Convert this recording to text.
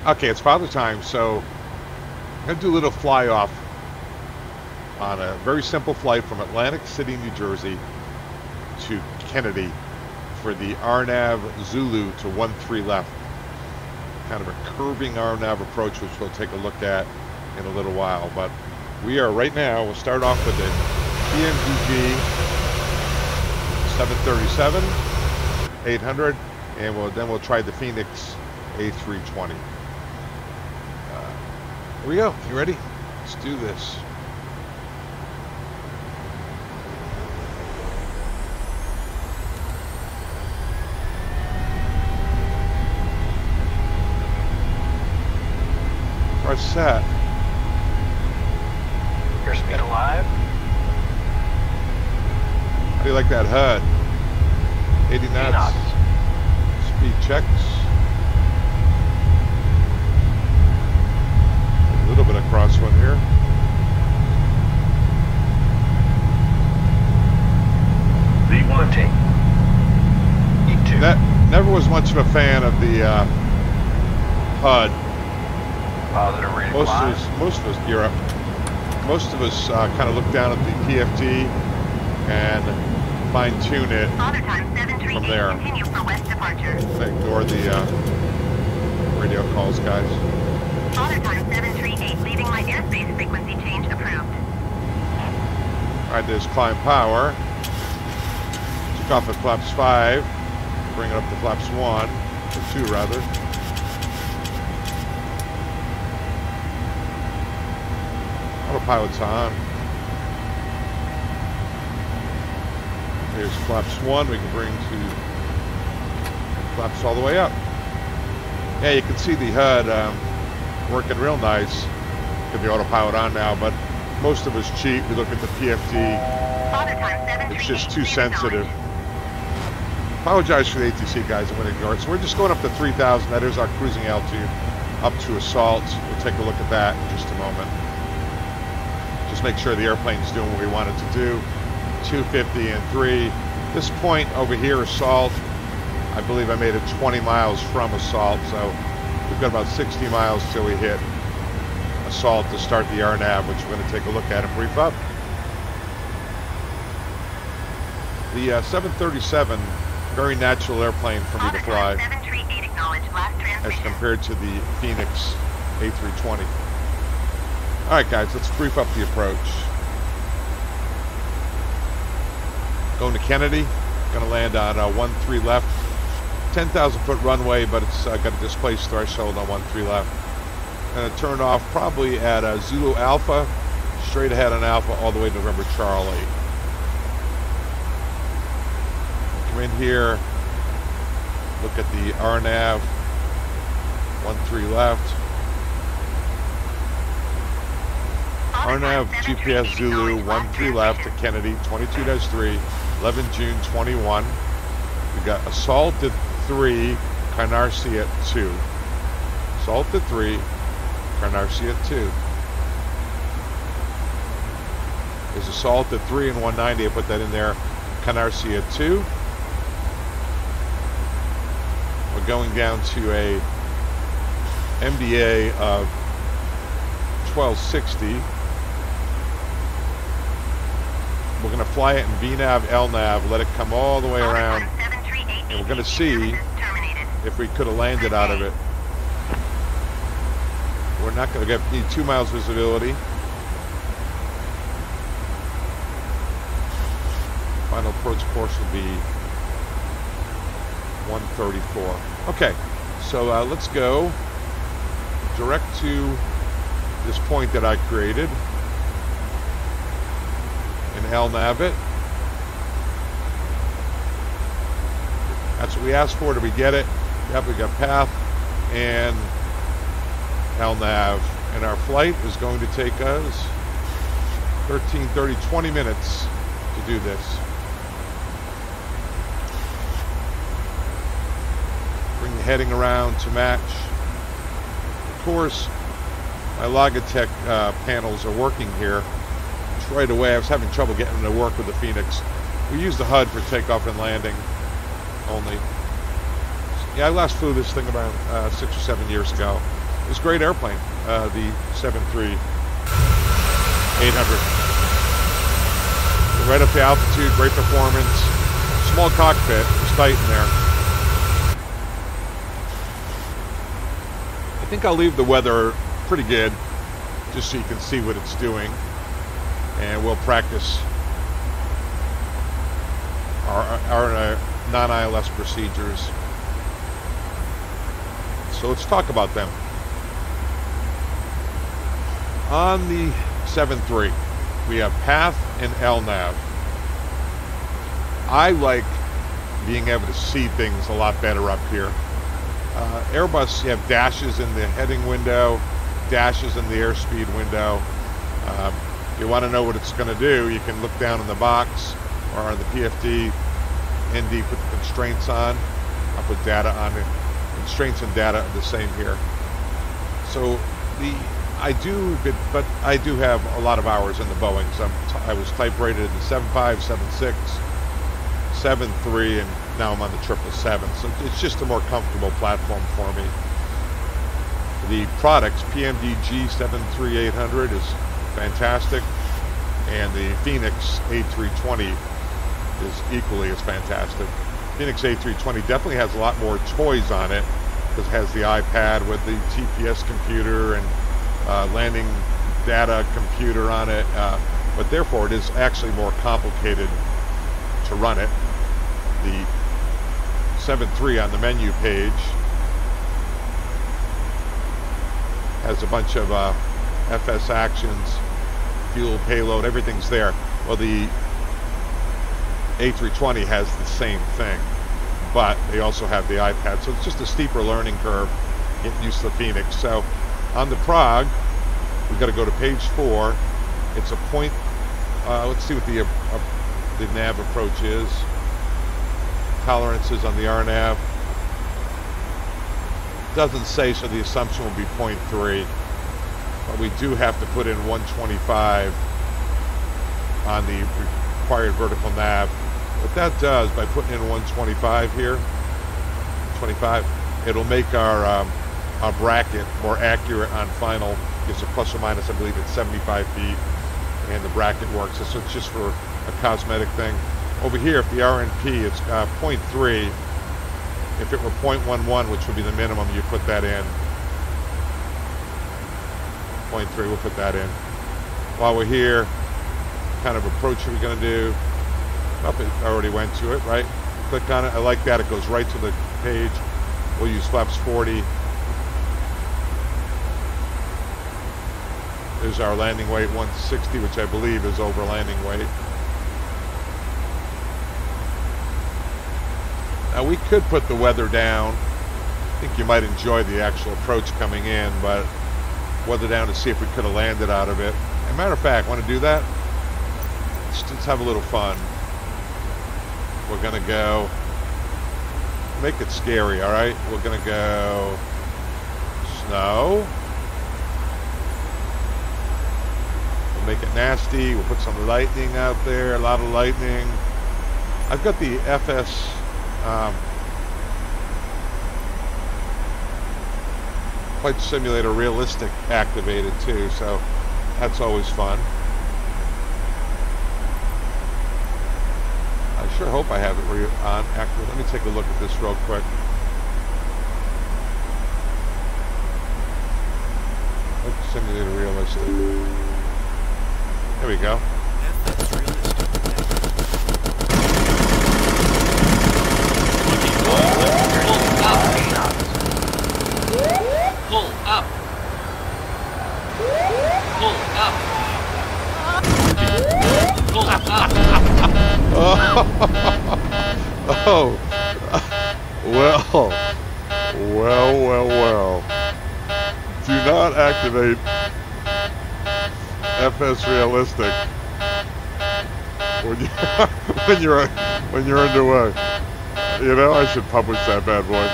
Okay, it's father time, so I'm going to do a little fly off on a very simple flight from Atlantic City, New Jersey to Kennedy for the RNAV Zulu to 13 left. Kind of a curving RNAV approach, which we'll take a look at in a little while. But we are right now, we'll start off with the PMGG 737 800, and then we'll try the Phoenix A320. Here we go. You ready? Let's do this. Press set. Airspeed alive. How do you like that HUD? 80 knots. Speed checks. A little bit of crosswind here. V1. E2. Never was much of a fan of the HUD. Positive reading. Most of us gear up. Most of us kind of look down at the PFD and fine tune it from there. Continue for west departure. Ignore the radio calls, guys. Father time 738, leaving my airspace frequency change approved. All right, there's climb power. Took off at flaps 5. Bring it up to flaps 1, or 2 rather. Autopilot's on. Here's flaps 1. We can bring to flaps all the way up. Yeah, you can see the HUD working real nice. Get the autopilot on now, but most of us cheat. We look at the PFD. It's just too sensitive. Apologize for the ATC, guys. I'm going to ignore it. So we're just going up to 3,000. That is our cruising altitude up to assault. We'll take a look at that in just a moment. Just make sure the airplane's doing what we want it to do. 250 and 3. This point over here, assault, I believe I made it 20 miles from assault, so we've got about 60 miles till we hit assault to start the RNAV, which we're going to take a look at and brief up. The 737, very natural airplane for me to fly as compared to the Phoenix A320. All right, guys, let's brief up the approach. Going to Kennedy, going to land on 13 left. 10,000 foot runway, but it's got a displaced threshold on 13 left. Going to turn off probably at Zulu Alpha, straight ahead on Alpha, all the way to November Charlie. Come in here, look at the RNAV, 13 left. RNAV GPS Zulu 13 left to Kennedy 22-3, 11 June 21. We got assault at 3, Canarsie at 2. Assault at 3, Canarsie at 2. There's assault at 3 and 190. I put that in there. Canarsie at 2. We're going down to a MDA of 1260. We're going to fly it in VNAV, LNAV, let it come all the way around, and we're going to see if we could have landed out of it. We're not going to need 2 miles visibility. Final approach course will be 134. Okay, so let's go direct to this point that I created. And LNAV it. That's what we asked for. Did we get it? Yep, we got path and LNAV. And our flight is going to take us 13, 30, 20 minutes to do this. Bring the heading around to match. Of course, my Logitech panels are working here. Right away, I was having trouble getting them to work with the Phoenix. We use the HUD for takeoff and landing only. Yeah, I last flew this thing around 6 or 7 years ago. It's a great airplane, the 737-800. Right up to altitude, great performance. Small cockpit, it's tight in there. I think I'll leave the weather pretty good, just so you can see what it's doing. And we'll practice our non-ILS procedures. So let's talk about them. On the 737, we have path and LNAV. I like being able to see things a lot better up here. Airbus, you have dashes in the heading window, dashes in the airspeed window. If you want to know what it's going to do, you can look down in the box or on the PFD. ND, put the constraints on. I'll put data on it. Constraints and data are the same here. So I do have a lot of hours in the Boeings. I was type rated in the 75, 76, 73, and now I'm on the 777. So it's just a more comfortable platform for me. The products, PMDG 73800 is fantastic, and the Phoenix A320 is equally as fantastic. Phoenix A320 definitely has a lot more toys on it, because it has the iPad with the TPS computer and landing data computer on it, but therefore it is actually more complicated to run it. The 7.3 on the menu page has a bunch of FS actions, fuel, payload, everything's there. Well, the A320 has the same thing, but they also have the iPad, so it's just a steeper learning curve getting used to the Phoenix. So on the Prague, we've got to go to page 4. It's a point, let's see what the nav approach is. Tolerances on the RNAV. Doesn't say, so the assumption will be 0.3. But we do have to put in 125 on the required vertical nav. What that does, by putting in 125 here, 25, it'll make our bracket more accurate on final. Gives a plus or minus, I believe it's 75 feet, and the bracket works. So it's just for a cosmetic thing. Over here, if the RNP, it's 0.3. If it were 0.11, which would be the minimum, you put that in. 0.3, we'll put that in. While we're here, what kind of approach are we going to do? Oh, it already went to it, right? Click on it. I like that. It goes right to the page. We'll use flaps 40. There's our landing weight, 160, which I believe is over landing weight. Now we could put the weather down. I think you might enjoy the actual approach coming in, but weather down to see if we could have landed out of it. As a matter of fact, want to do that? Let's have a little fun. We're gonna go, make it scary, all right? We're gonna go snow. We'll make it nasty. We'll put some lightning out there, a lot of lightning. I've got the FS Flight Simulator Realistic activated too, so that's always fun. I sure hope I have it on active. Let me take a look at this real quick. Flight Simulator Realistic. There we go. Pull up. Pull up. Pull up. Oh. Well. Do not activate FSRealistic when you're underway. You know, I should publish that bad boy.